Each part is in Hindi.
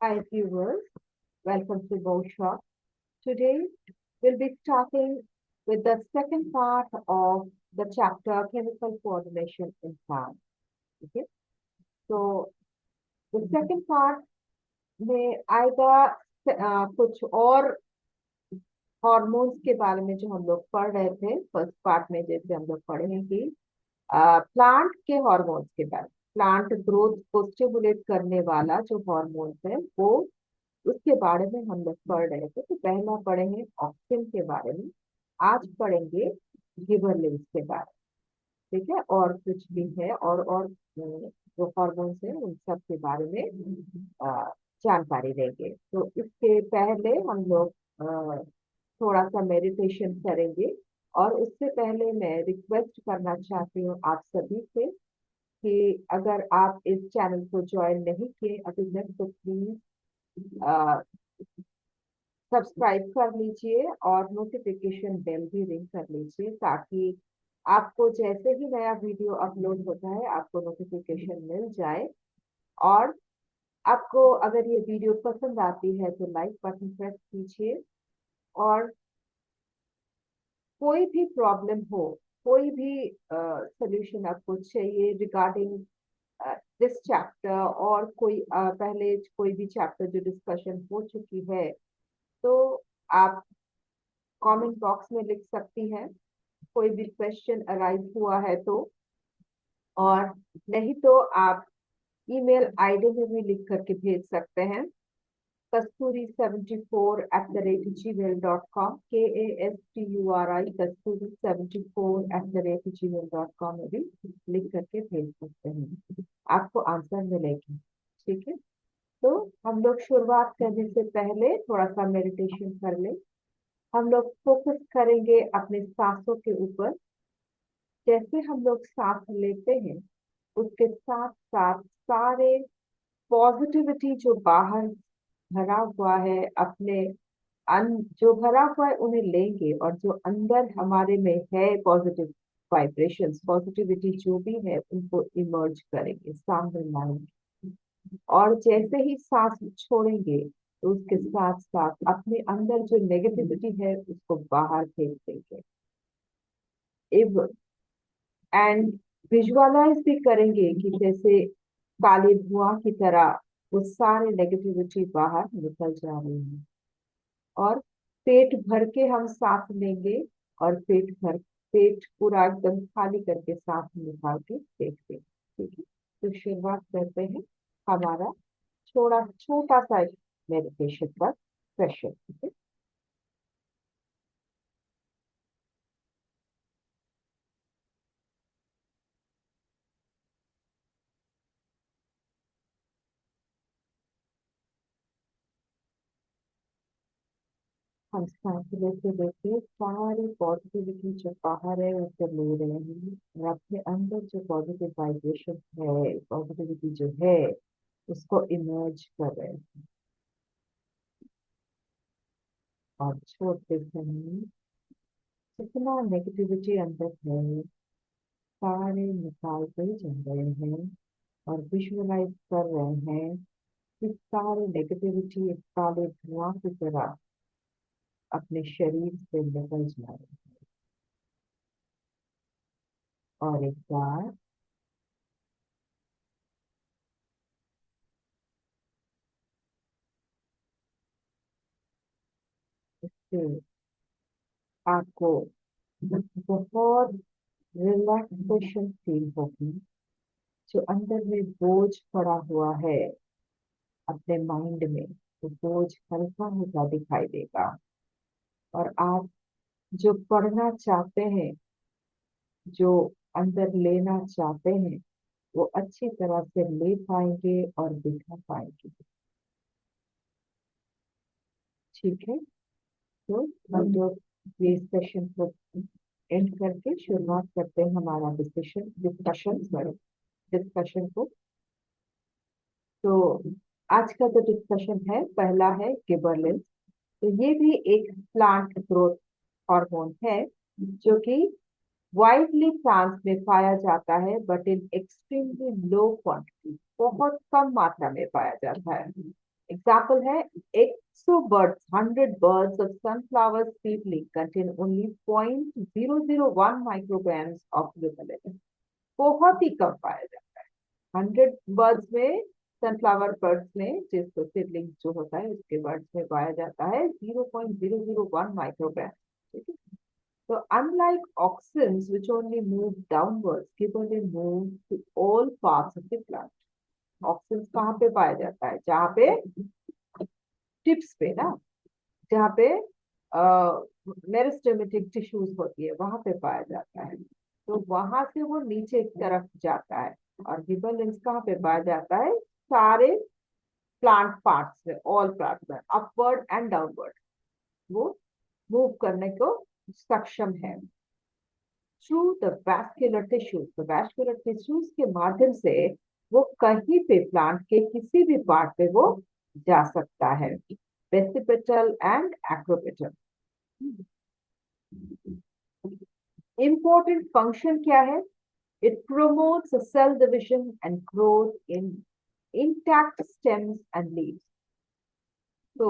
Hi viewers, welcome to Boshwa. Today we'll be starting with the second part of the chapter Chemical Coordination in Plants. Okay, so the second part में आएगा कुछ और हार्मोन्स के बारे में जो हम लोग पढ़ रहे थे फर्स्ट पार्ट में। जैसे हम लोग पढ़े हैं कि प्लांट के हार्मोन्स के बारे में, प्लांट ग्रोथ को स्टिमुलेट करने वाला जो हार्मोन्स है वो उसके बारे में हम लोग पढ़ रहे थे। तो पहला पढ़ेंगे ऑक्सिन के बारे में, आज पढ़ेंगे गिबरलिंस के बारे में। ठीक है, और कुछ भी है और जो हार्मोन्स है उन सब के बारे में जानकारी देंगे। तो इसके पहले हम लोग थोड़ा सा मेडिटेशन करेंगे। और उससे पहले मैं रिक्वेस्ट करना चाहती हूँ आप सभी से कि अगर आप इस चैनल को ज्वाइन नहीं किए अभी तक तो प्लीज सब्सक्राइब कर लीजिए और नोटिफिकेशन बेल भी रिंग कर लीजिए, ताकि आपको जैसे ही नया वीडियो अपलोड होता है आपको नोटिफिकेशन मिल जाए। और आपको अगर ये वीडियो पसंद आती है तो लाइक बटन प्रेस कीजिए। और कोई भी प्रॉब्लम हो, कोई भी सोल्यूशन आपको चाहिए रिगार्डिंग दिस चैप्टर और कोई पहले कोई भी चैप्टर जो डिस्कशन हो चुकी है, तो आप कमेंट बॉक्स में लिख सकती हैं। कोई भी क्वेश्चन अराइज हुआ है तो, और नहीं तो आप ईमेल आईडी में भी लिख करके भेज सकते हैं। kasturi74@gmail.com, kasturi74@gmail.com में भी लिख करके भेज सकते हैं, आपको आंसर मिलेगी। ठीक है, तो हम लोग शुरुआत करने से पहले थोड़ा सा मेडिटेशन कर ले। हम लोग फोकस करेंगे अपने सांसों के ऊपर। जैसे हम लोग सांस लेते हैं उसके साथ साथ सारे पॉजिटिविटी जो बाहर भरा हुआ है अपने जो भरा हुआ है उन्हें लेंगे, और जो अंदर हमारे में है पॉजिटिव वाइब्रेशंस, पॉजिटिविटी जो भी है उनको इमर्ज करेंगे, सामने लाएंगे। और जैसे ही सांस छोड़ेंगे तो उसके साथ साथ अपने अंदर जो नेगेटिविटी है उसको बाहर फेंक देंगे। इव एंड विजुअलाइज भी करेंगे कि जैसे काले धुआं की तरह वो सारे नेगेटिविटी बाहर निकल जा रही है। और पेट भर के हम सांस लेंगे, और पेट पूरा एकदम खाली करके सांस निकाल के फेंक देंगे। ठीक है, तो शुरुआत करते हैं हमारा छोटा छोटा सा मेडिटेशन का सेशन। ठीक है, हम सांस लेते लेते सारी पॉजिटिविटी जो बाहर है उसे ले रहे हैं, और अपने अंदर जो पॉजिटिव वाइब्रेशन है, पॉजिटिविटी जो है उसको इमर्ज कर रहे हैं। और छोड़ते समय जितना नेगेटिविटी अंदर है सारे निकालते जा रहे हैं, और विजुअलाइज कर रहे हैं कि सारे नेगेटिविटी एक काले धुआं की तरह अपने शरीर से निकल जा रहे हैं। और एक बार इससे आपको बहुत रिलैक्सेशन फील होगी। जो अंदर में बोझ पड़ा हुआ है अपने माइंड में, तो बोझ हल्का हल्का दिखाई देगा। और आप जो पढ़ना चाहते हैं, जो अंदर लेना चाहते हैं, वो अच्छी तरह से ले पाएंगे और दिखा पाएंगे। ठीक है, तो हम लोग ये सेशन को एंड करके शुरुआत करते हैं हमारा डिस्कशन को। तो आज का जो डिस्कशन है पहला है गिबरलिंस। तो ये भी एक प्लांट ग्रोथ हार्मोन है जो कि वाइडली प्लांट्स में पाया जाता है, but in extremely low quantity, बहुत कम मात्रा में पाया जाता है। एग्जाम्पल है 100 birds 100 birds of sunflower seedling contain only 0.001 micrograms of gibberellin. बहुत ही कम पाया जाता है 100 बर्ड्स में, सनफ्लावर बर्ड्स में, जिसको सीडलिंग जो होता है उसके बर्ड्स में पाया जाता है 0.001 माइक्रोग्राम। ठीक है। So unlike auxins which only move downwards, gibbon moves to all parts of the plant. Auxins कहाँ पे पाया जाता है? जहाँ पे टिप्स पे ना, जहाँ पे मेरिस्टेमेटिक टिश्यूज होती है वहां पे पाया जाता है, तो वहां से वो नीचे की तरफ जाता है। और गिबरेलिन्स कहाँ पे पाया जाता है? सारे प्लांट पार्ट्स में, ऑल प्लांट में, अपवर्ड एंड डाउनवर्ड वो मूव करने को सक्षम है। थ्रू द वैस्कुलर टिश्यूज, तो वैस्कुलर टिश्यूज के माध्यम से वो कहीं पे प्लांट के किसी भी पार्ट पे वो जा सकता है। Basipetal and acropetal. Important function क्या है? It promotes cell division and growth in intact stems and leaves. तो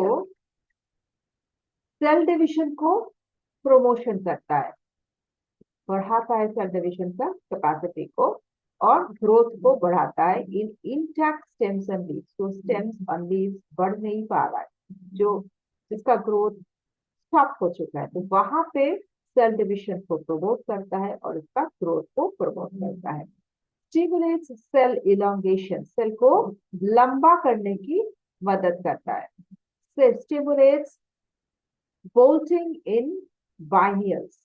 सेल डिविजन को प्रमोशन करता है, बढ़ाता है सेल डिविजन का कैपेसिटी को, और ग्रोथ को बढ़ाता है इन इंटैक्ट स्टेम्स एंड लीव्स। तो स्टेम्स और लीव्स बढ़ नहीं पा रहा है, जो जिसका ग्रोथ स्टॉप हो चुका है, तो वहां पे सेल डिविजन को प्रमोट करता है और इसका ग्रोथ को प्रमोट करता है। स्टिमुलेट्स सेल इलोंगेशन, सेल को लंबा करने की मदद करता है। स्टिमुलेट्स बोल्टिंग इन बाइनियल्स।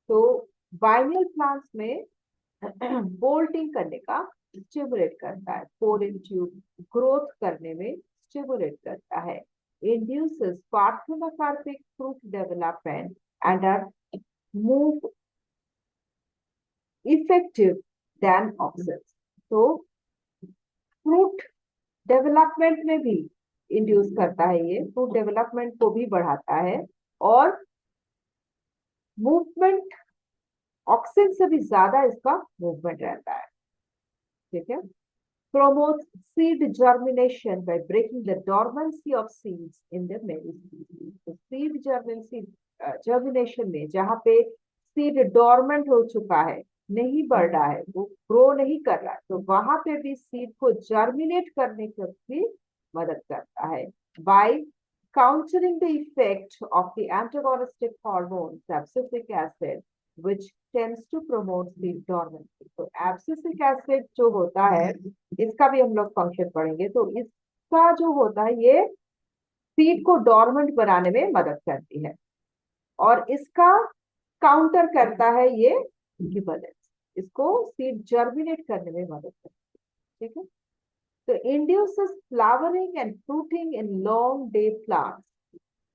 तो बाइनियल प्लांट्स में बोल्टिंग करने का स्टिमुलेट करता है, पोलन ट्यूब ग्रोथ करने में स्टिमुलेट करता है। Induces parthenocarpic fruit development and are more effective than auxins. तो फ्रूट डेवलपमेंट में भी इंड्यूस करता है, ये फ्रूट डेवलपमेंट को भी बढ़ाता है, और मूवमेंट ऑक्सिन से भी ज्यादा इसका मूवमेंट रहता है। ठीक है। promotes seed germination by breaking the dormancy of seeds in the many species. तो seed germination में जहाँ पे seed dormant हो चुका है, नहीं बढ़ रहा है, वो ग्रो नहीं कर रहा है, तो वहां पे भी सीड को जर्मिनेट करने की भी मदद करता है। by countering the effect of the antagonistic hormone abscisic acid which tends to promote seed dormancy. तो abscisic acid जो होता है, इसका भी हम लोग फंक्शन पढ़ेंगे। तो इसका जो होता है, ये सीड को डॉर्मेंट बनाने में मदद करती है, और इसका काउंटर करता है ये गिबरेलिन्स, इसको सीड जर्मिनेट करने में मदद करती है। ठीक है। तो induces flowering and fruiting in long day plants.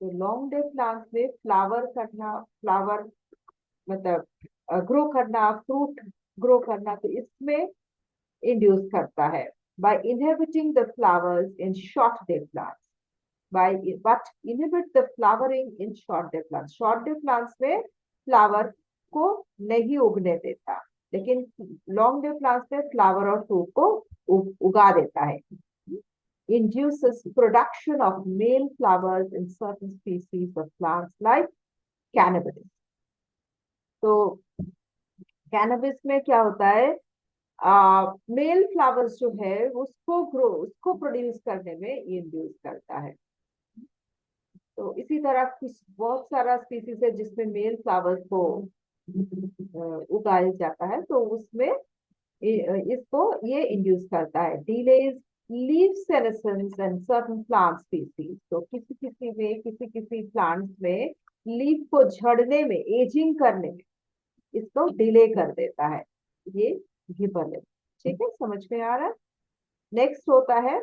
तो लॉन्ग डे प्लांट्स में फ्लावर करना, फ्लावर मतलब ग्रो करना, फ्रूट ग्रो करना, तो इसमें इंड्यूस करता है by inhibiting the flowers in short day plants, but inhibit the flowering in short day plants. Short day plants में फ्लावर को नहीं उगने देता, लेकिन लॉन्ग डे प्लांट्स में फ्लावर और फ्रूट को उगा देता है। Induces production of male flowers in certain species of plants like cannabis. तो कैनबिस में क्या होता है, मेल फ्लावर्स जो है उसको प्रोड्यूस करने में इंड्यूस करता है। तो इसी तरह कुछ बहुत सारा स्पीसीज है जिसमें मेल फ्लावर्स को उगाया जाता है, तो उसमें इसको ये इंड्यूस करता है। Delays leave senescence and certain plant species. तो किसी प्लांट्स में लीफ को झड़ने में, एजिंग करने में इसको डिले कर देता है ये गिबरेलिन। ठीक है, समझ में आ रहा है। नेक्स्ट होता है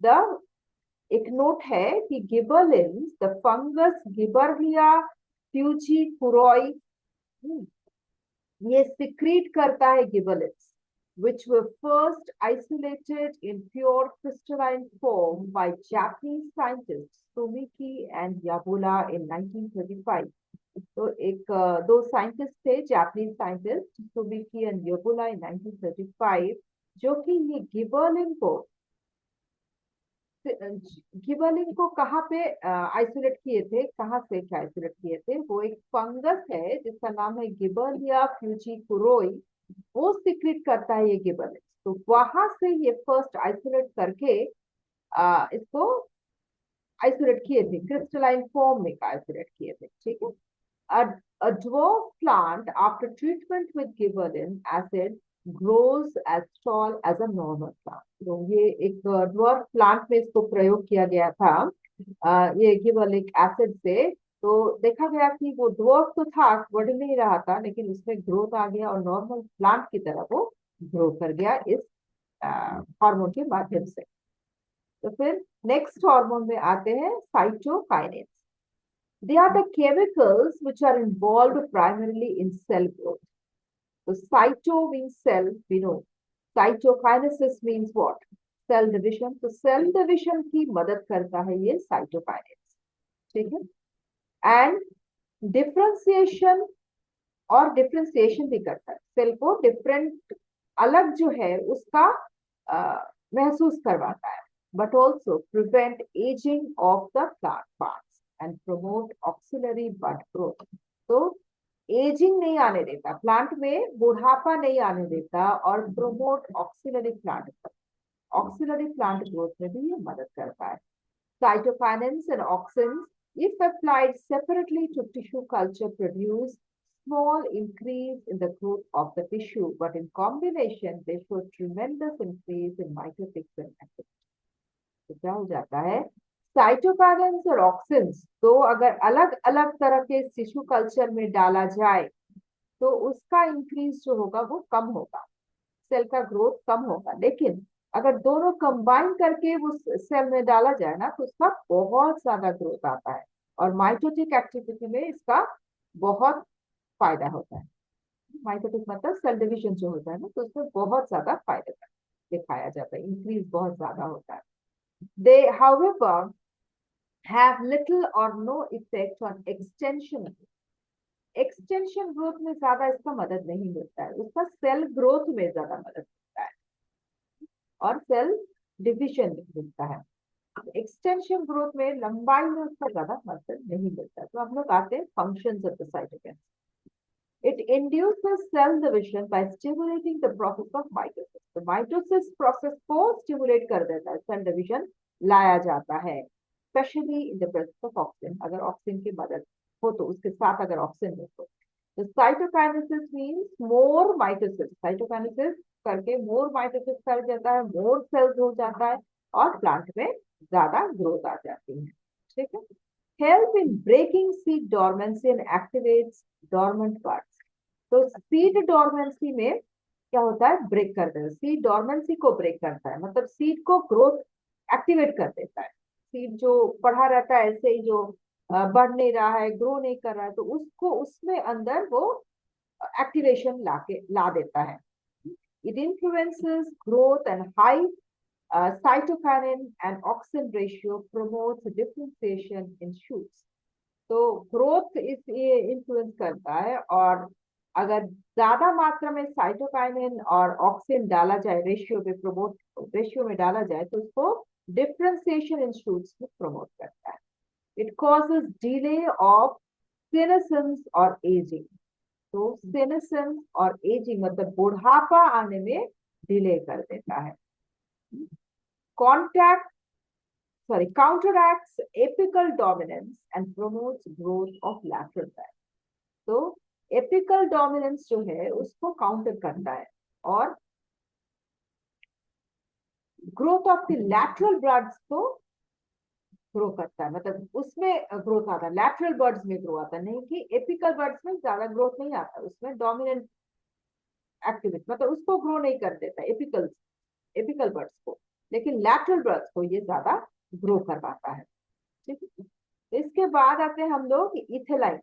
द, एक नोट है कि गिबरेलिन्स, द फंगस गिबर्लिया फ्यूजीफुरोई, ये सिक्रीट करता है गिबरेलिन्स which were first isolated in pure crystalline form by Japanese scientists Sumiki and Yabula in 1935. तो दो साइंटिस्ट थे, जापानीज साइंटिस्ट सुमिकी एंड याबुला इन 1935, जो कि ये गिबरेलिन को गिबलिन को कहाँ पे आइसोलेट किए थे, कहाँ से क्या आइसोलेट किए थे? वो एक फंगस है जिसका नाम है गिबलिया फ्यूजिकुरोई, वो सिक्रेट करता है ये गिबलिन। तो वहां से ये फर्स्ट आइसोलेट करके इसको आइसोलेट किए थे, क्रिस्टलाइन फॉर्म में आइसोलेट किए थे, ठीक है। A dwarf plant after treatment with gibberellin acid grows as tall as a normal plant। तो ये एक ड्वार्फ प्लांट में इसको प्रयोग किया गया था ये गिबरेलिक एसिड से। तो देखा गया कि वो ड्वार्फ तो था, बढ़ नहीं रहा था, लेकिन उसमें ग्रोथ आ गया और नॉर्मल प्लांट की तरह वो ग्रो कर गया इस हार्मोन के माध्यम से। तो फिर नेक्स्ट हार्मोन में आते हैं साइटोकाइनेस। They are the chemicals which are involved primarily in cell growth. So cyto means cell, we know. Cytokinesis means what? Cell division. तो cell division की मदद करता है ये cytokinase, ठीक है। And differentiation और differentiation भी करता है, सेल को डिफरेंट अलग जो है उसका महसूस करवाता है, but also prevent aging of the plant parts and promote auxiliary bud growth। तो एजिंग नहीं आने देता, प्लांट में बुढ़ापा नहीं आने देता, और प्रोमोट ऑक्सिलरी प्लांट ग्रोथ में भी ये मदद करता है। Cytokinins and auxins, if applied separately to tissue culture, produce small increase in the growth of the tissue, but in combination, they show tremendous increase in mitotic cell activity। तो क्या हो जाता है, साइटोकाइनेंस और ऑक्सिन्स तो अगर अलग अलग तरह के टिश्यू कल्चर में डाला जाए तो उसका इंक्रीज जो होगा वो कम होगा, सेल का ग्रोथ कम होगा। लेकिन अगर दोनों कंबाइन करके उस सेल में डाला जाए ना तो उसका बहुत ज्यादा ग्रोथ आता है, और माइटोटिक एक्टिविटी में इसका बहुत फायदा होता है। माइटोटिक मतलब सेल डिविजन जो होता है ना, तो उसमें बहुत ज्यादा फायदा दिखाया जाता है, इंक्रीज बहुत ज्यादा होता है। They, however, have little or no effect on extension। Extension growth में ज्यादा इसका मदद नहीं मिलता है, उसका सेल ग्रोथ में ज्यादा मदद मिलता है और सेल डिविजन में मिलता है। एक्सटेंशन ग्रोथ में लंबाई में उसका ज्यादा मदद नहीं मिलता। तो हम लोग आते हैं functions of the cytokinin. It induces cell division by stimulating the process of mitosis। तो माइटोसिस प्रोसेस को स्टिमुलेट कर देता है, सेल डिविजन लाया जाता है, specially in the presence of auxin. अगर ऑक्सिन की मदद हो तो उसके साथ अगर ऑक्सिन हो तो cytokinesis means more mitosis. Cytokinesis करके मोर माइटोसिस कर जाता है, मोर सेल्स हो जाता है और प्लांट में ज्यादा ग्रोथ आ जाती है, ठीक है। Help in breaking seed dormancy and activates dormant parts. तो सीड डोरमेंसी में क्या होता है, ब्रेक कर देता है, सीड डोरमेंसी को ब्रेक करता है, मतलब सीड को ग्रोथ एक्टिवेट कर देता है। सीड जो पढ़ा रहता है ऐसे ही जो बढ़ नहीं रहा है, ग्रो नहीं कर रहा है, तो उसको उसमें अंदर वो एक्टिवेशन ला देता है। It influences growth and high cytokinin and auxin ratio promotes differentiation in shoots। तो ग्रोथ इस ये इन्फ्लुएंस करता है, और अगर ज्यादा मात्रा में साइटोकाइनिन और ऑक्सिन डाला जाए, रेशियो में डाला जाए तो उसको डिफरेंशिएशन इन शूट्स में प्रमोट करता है। It causes delay of senescence और एजिंग। तो सीनेसेंस और एजिंग मतलब बुढ़ापा आने में डिले कर देता है। Contact counteracts apical dominance and promotes growth of lateral band। तो एपिकल डोमिनेंस जो है उसको काउंटर करता है और growth of the lateral birds को ग्रो करता है, मतलब उसमें ग्रोथ आता है, लैटरल बर्ड्स में ग्रो आता है, नहीं कि एपिकल बर्ड्स में ज्यादा ग्रोथ नहीं आता, उसमें डोमिनेंट एक्टिविटी मतलब उसको ग्रो नहीं कर देता एपिकल बर्ड्स को, लेकिन लैटरल बर्ड्स को ये ज्यादा ग्रो करवाता है, ठीक है। इसके बाद आते हैं हम लोग इथेलाइन।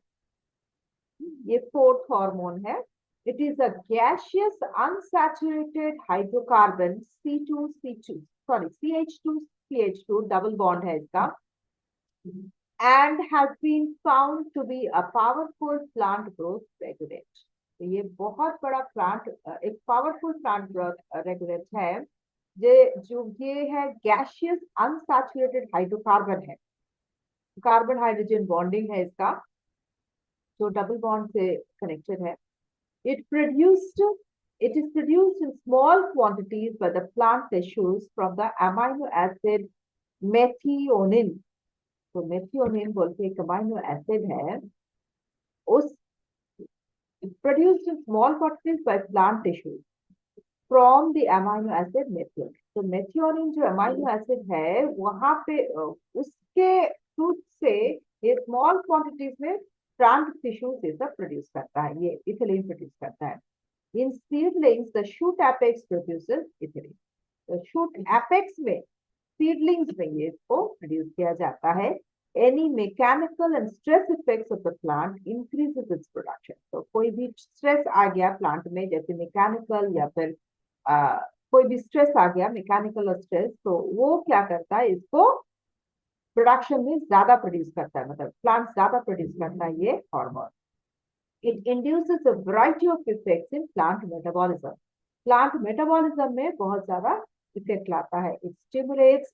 ये फोर्थ हार्मोन है। It is a gaseous unsaturated hydrocarbon CH2 double bond है इसका, and has been found to be a powerful plant growth regulant। तो ये बहुत बड़ा प्लांट एक पावरफुल प्लांट ग्रोथ रेगुलेट है, जो ये है गैसियस अनसैचुरेटेड हाइड्रोकार्बन है, कार्बन हाइड्रोजन बॉन्डिंग है इसका, जो डबल बॉन्ड से कनेक्टेड है। It produced, it is produced in small quantities by the plant tissues from the amino acid methionine. तो methionine बोल के एक अमाइनो एसिड है, उस produced in small quantities by plant tissues from the amino acid methionine. तो methionine जो अमाइनो एसिड है वहां पे उसके फ्रूट से ये स्मॉल क्वांटिटीज में प्लांट टिश्यू से सब प्रोड्यूस करता है, ये इथिलीन प्रोड्यूस करता है। In seedlings, the shoot apex produces ethylene. तो shoot apex में seedlings में ये इसको produce किया जाता है। Any mechanical and stress effects of the plant increases its production. तो कोई भी stress आ गया plant में, जैसे mechanical या फिर कोई भी stress आ गया, mechanical और stress, तो वो क्या करता है, इसको प्रोडक्शन में ज्यादा प्रोड्यूस करता है, मतलब प्लांट ज्यादा प्रोड्यूस करता है ये hormone. It induces a variety of effects in plant metabolism. Plant metabolism में बहुत ज्यादा इफेक्ट लाता है। It stimulates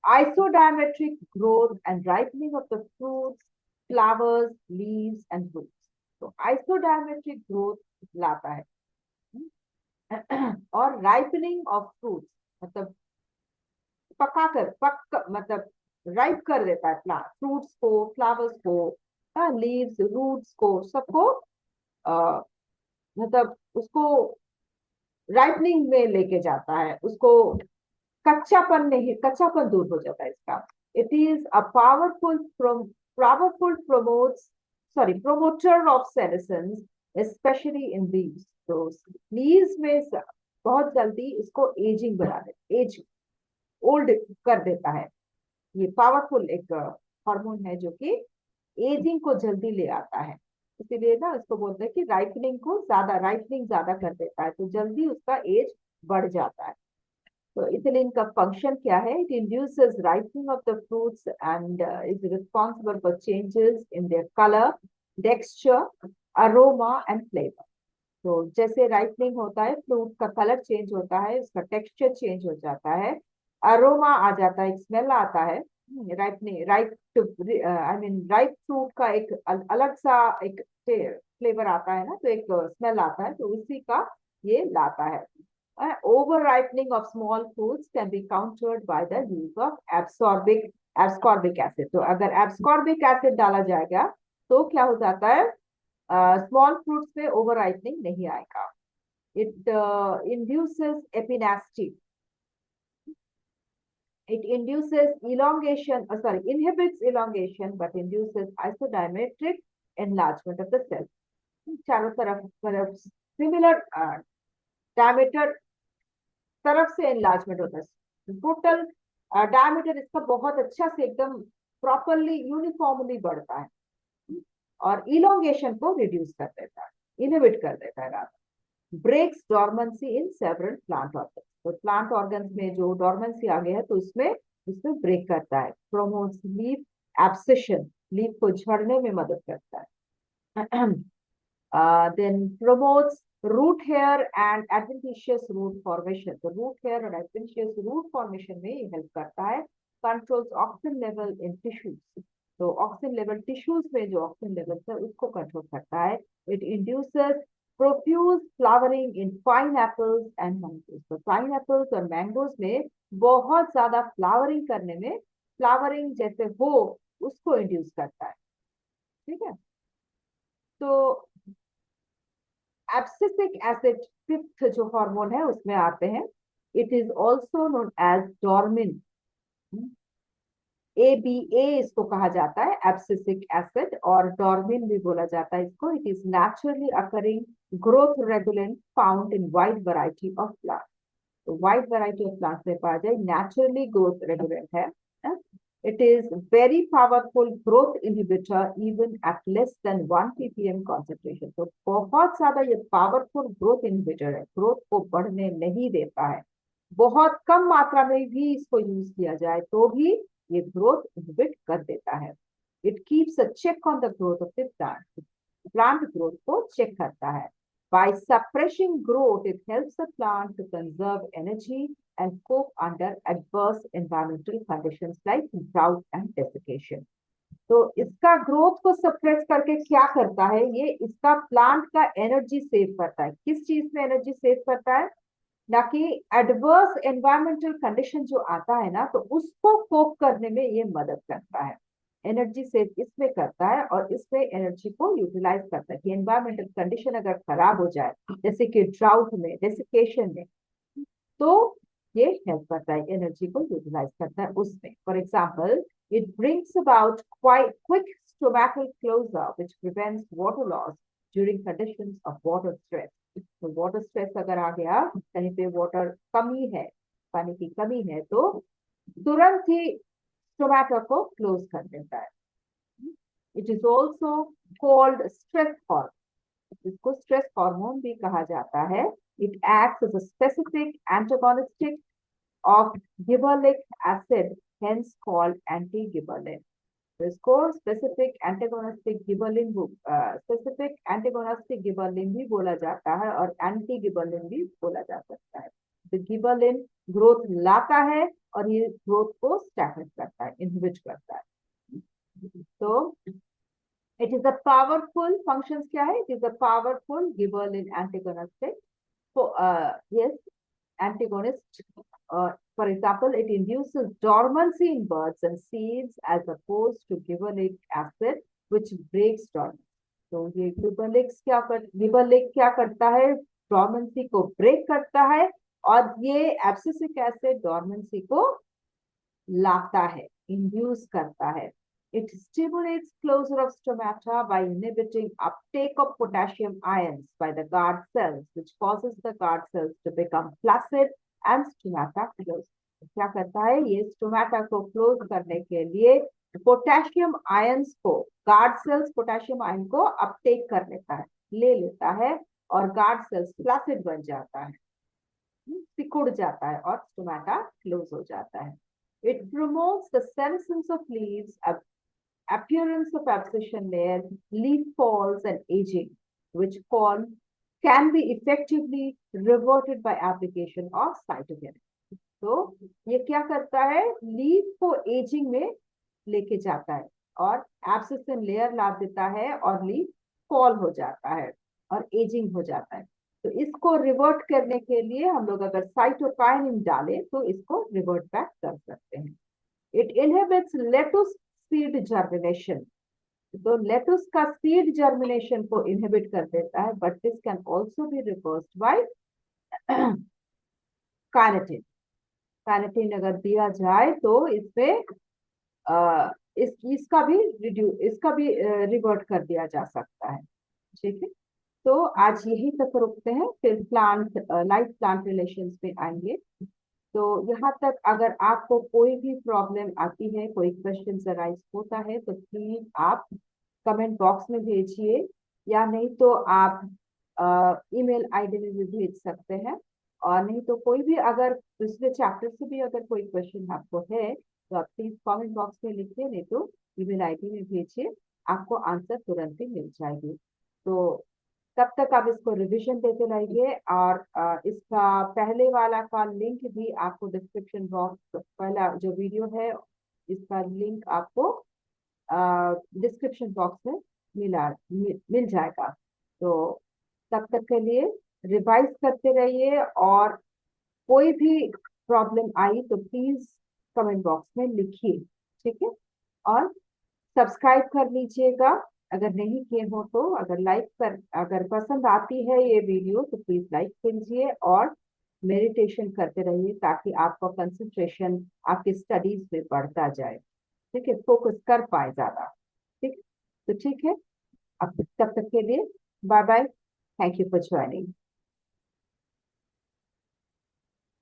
isodiametric growth and ripening of the fruits, flowers, leaves and roots. तो isodiametric growth लाता है और ripening of fruits मतलब मतलब राइप कर देता है प्लांट, फ्रूट्स को, फ्लावर्स को, लीव्स, रूट्स को, सबको मतलब उसको राइपनिंग में लेके जाता है, उसको कच्चापन नहीं, कच्चापन दूर हो जाता है इसका। It is a powerful promoter of senescence specially in leaves. तो लीव्स में बहुत जल्दी इसको एजिंग बना दे, एज ओल्ड कर देता है। ये पावरफुल एक हार्मोन है जो कि एजिंग को जल्दी ले आता है, इसीलिए ना इसको बोलते हैं कि राइपनिंग ज्यादा कर देता है, तो जल्दी उसका एज बढ़ जाता है। तो इथिलीन का फंक्शन क्या है? It induces ripening of the fruits and is responsible for changes in their colour, texture, aroma and flavour. तो जैसे राइपनिंग होता है, फ्रूट का कलर चेंज होता है, उसका टेक्सचर चेंज हो जाता है, अरोमा आ जाता है, एक स्मेल आता है। राइप फ्रूट का एक अलग सा एक फ्लेवर आता है ना, तो एक स्मेल आता है, तो उसी का ये लाता है। Over ripening of small fruits can be countered by the use of ascorbic acid. तो अगर एब्सकॉर्बिक एसिड डाला जाएगा तो क्या हो जाता है, स्मॉल फ्रूट्स में ओवर राइपनिंग नहीं आएगा। It induces epinasty, it induces elongation, inhibits elongation but induces isodiametric enlargement of the cell. चारों तरफ सिमिलर डायमीटर तरफ से एनलार्जमेंट होता है। टोटल डायमीटर इसका बहुत अच्छा से एकदम प्रॉपरली यूनिफॉर्मली बढ़ता है और इलोंगेशन को रिड्यूस कर देता है, इनहिबिट कर देता है। Breaks dormancy in several plant organs. तो प्लांट ऑर्गन्स में जो डॉर्मेंसी आ गया है तो उसमें ब्रेक करता है। प्रोमोट्स लीफ एब्सिशन, लीफ को झड़ने में मदद करता है। Then promotes root hair and adventitious root formation. तो रूट हेयर और एडवेंटिशियस रूट फॉर्मेशन में ये हेल्प करता है। Controls oxygen level in tissues. तो ऑक्सीजन लेवल टिश्यूज में जो ऑक्सीजन लेवल है उसको कंट्रोल करता है। It induces profuse flowering in pineapples and mangoes. तो पाइनएप्पल्स और मैंगोज में बहुत ज्यादा फ्लावरिंग करने में, फ्लावरिंग जैसे हो उसको इंड्यूस करता है। ठीक है, तो एब्सिसिक एसिड फिफ्थ जो हार्मोन है उसमें आते हैं। It is also known as dormin, ABA इसको कहा जाता है, एब्सिसिक एसिड, और डॉर्मिन भी बोला जाता है इसको। It is naturally occurring growth regulant found in wide variety of plant. तो वाइड वैरायटी ऑफ प्लांट्स में पाया जाए, नेचुरली ग्रोथ रेगुलेंट है। It is very powerful growth inhibitor even at less than 1 ppm concentration. तो बहुत ज्यादा ये पावरफुल ग्रोथ इनहिबिटर है, ग्रोथ को बढ़ने नहीं देता है। बहुत कम मात्रा में भी इसको यूज किया जाए तो भी ये ग्रोथ इनहिबिट कर देता है। It keeps a check on the growth of the plant, plant growth को चेक करता है। By suppressing growth, it helps the plant to conserve energy and cope under adverse environmental conditions like drought and desiccation. तो इसका ग्रोथ को सप्रेस करके क्या करता है, ये इसका प्लांट का एनर्जी सेव करता है। किस चीज में एनर्जी सेव करता है? ना कि एडवर्स एनवायरमेंटल कंडीशन जो आता है ना, तो उसको कोप करने में ये मदद करता है। एनर्जी सेव इसमें करता है और इसमें एनर्जी को यूटिलाइज करता है कि एनवायरमेंटल कंडीशन अगर खराब हो जाए, जैसे कि ड्राउट में, डेसिकेशन में, तो ये हेल्प करता है, एनर्जी को यूटिलाइज करता है उसमें। For example, it brings about quite quick stomatal closure which prevents water loss during conditions of water stress. तो वाटर स्ट्रेस अगर आ गया, कहीं पे वाटर कमी है, पानी की कमी है, तो तुरंत ही स्टोमैटो को क्लोज कर देता है। It is also called stress hormone, इसको स्ट्रेस हार्मोन भी कहा जाता है। It acts as a specific antagonistic of gibberellic acid, hence called antigibberellin. तो इसको स्पेसिफिक एंटागोनिस्टिक गिबरलिन भी बोला जाता है और एंटी गिबरलिन भी बोला जा सकता है। तो गिबरलिन ग्रोथ लाता है और ये ग्रोथ को स्टैग्नेट करता है, इनहिबिट करता है। तो it is a powerful functions क्या है? It is a powerful gibberellin antagonistic. yes, antagonist. For example, it induces dormancy in buds and seeds as opposed to gibberellic acid, which breaks dormancy. तो ये गिबरलिक क्या करता है? डॉर्मेंसी को ब्रेक करता है और ये एब्सिसिक एसिड डॉर्मेंसी को लाता है, इंड्यूस करता है। It stimulates closure of stomata by inhibiting uptake of potassium ions by the guard cells, which causes the guard cells to become flaccid and stomata close. क्या करता है? ये स्टोमेटा को क्लोज करने के लिए पोटेशियम आयंस को, गार्ड सेल्स पोटेशियम आयन को अपटेक कर लेता है, ले लेता है, और गार्ड सेल्स फ्लैसिड बन जाता है, सिकुड़ जाता है और स्टोमेटा क्लोज हो जाता है। It promotes the senescence of leaves, appearance of abscission layer, leaf falls and aging, which can be effectively reverted by application of cytokinetics. तो ये क्या करता है? लीफ को एजिंग में लेके जाता है और एब्सिशन लेयर ला देता है और लीफ फॉल हो जाता है और एजिंग हो जाता है। तो इसको रिवर्ट करने के लिए हम लोग अगर साइटोकाइनिन डालें तो इसको रिवर्ट बैक कर सकते हैं। It inhibits lettuce seed germination. तो लेटुस का सीड जर्मिनेशन को इनहिबिट कर देता है, but this can also be reversed bye carnitine. Carnitine अगर दिया जाए तो इसमें इसका भी रिवर्ट कर दिया जा सकता है। ठीक है, तो आज यही तक रुकते हैं, फिर लाइफ प्लांट रिलेशंस में आएंगे। तो यहाँ तक अगर आपको कोई भी प्रॉब्लम आती है, कोई क्वेश्चन अराइज होता है, तो प्लीज आप कमेंट बॉक्स में भेजिए, या नहीं तो आप ईमेल आईडी में भी भेज सकते हैं, और नहीं तो कोई भी अगर दूसरे चैप्टर से भी अगर कोई क्वेश्चन आपको है तो आप प्लीज कमेंट बॉक्स में लिखिए, नहीं तो ईमेल आईडी में भेजिए, आपको आंसर तुरंत ही मिल जाएगी। तो तब तक आप इसको रिवीजन देते रहिए, और इसका पहले वाला का लिंक भी आपको डिस्क्रिप्शन बॉक्स, पहला जो वीडियो है इसका लिंक आपको डिस्क्रिप्शन बॉक्स में मिल जाएगा। तो तब तक के लिए रिवाइज करते रहिए, और कोई भी प्रॉब्लम आई तो प्लीज कमेंट बॉक्स में लिखिए, ठीक है। और सब्सक्राइब कर लीजिएगा अगर नहीं किए हो तो। अगर पसंद आती है ये वीडियो तो प्लीज लाइक कीजिए, और मेडिटेशन करते रहिए ताकि आपका कंसंट्रेशन आपकी स्टडीज में बढ़ता जाए, ठीक है, फोकस कर पाए ज्यादा। ठीक, तो ठीक है, अब तब तक के लिए bye bye, thank you for joining.